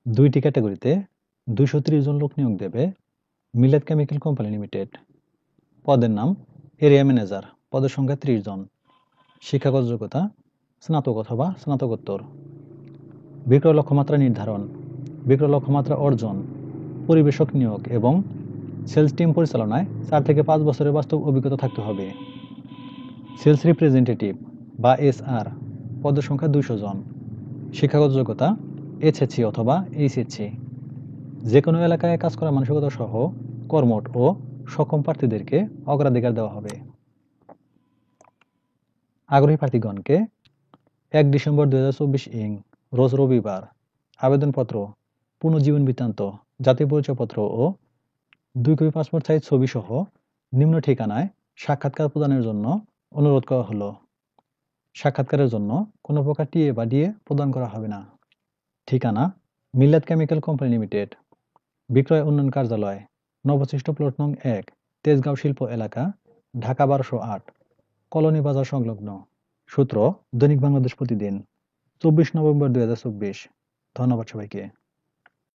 2টি ক্যাটাগরিতে 230 জন লোক নিয়োগ দেবে মিলাদ কেমিক্যাল কোম্পানি লিমিটেড। পদের নাম এরিয়া ম্যানেজার, পদের সংখ্যা 30 জন। শিক্ষাগত যোগ্যতা স্নাতক অথবা স্নাতকোত্তর। বিক্রয় লক্ষ্যমাত্রা নির্ধারণ, বিক্রয় লক্ষ্যমাত্রা অর্জন, পরিবেশক নিয়োগ এবং সেলস টিম পরিচালনায় 4 থেকে 5 বছরের বাস্তব অভিজ্ঞতা থাকতে হবে। সেলস রিপ্রেজেন্টেটিভ বা এসআর, পদের সংখ্যা 200 জন। শিক্ষাগত যোগ্যতা এইচএসসি অথবা এইচএসসি। যে কোনো এলাকায় কাজ করার মানসিকতা সহ কর্মঠ ও সক্ষম প্রার্থীদেরকে অগ্রাধিকার দেওয়া হবে। আগ্রহী প্রার্থীগণকে 1 ডিসেম্বর 2024 ইং রোজ রবিবার আবেদনপত্র, পুনর্জীবন বৃত্তান্ত, জাতীয় পরিচয়পত্র ও 2 কপি পাসপোর্ট সাইজ ছবি সহ নিম্ন ঠিকানায় সাক্ষাৎকার প্রদানের জন্য অনুরোধ করা হলো। সাক্ষাৎকারের জন্য কোনো প্রকার টিএ বা ডিএ প্রদান করা হবে না। ঠিকানা মিলাদ কেমিক্যাল কোম্পানি লিমিটেড, বিক্রয় উন্নয়ন কার্যালয়, নবসৃষ্ট প্লট নং 1, তেজগাঁও শিল্প এলাকা, ঢাকা 1208, কলোনি বাজার সংলগ্ন। সূত্র দৈনিক বাংলাদেশ প্রতিদিন, 24 নভেম্বর 2024। ধন্যবাদ সবাইকে।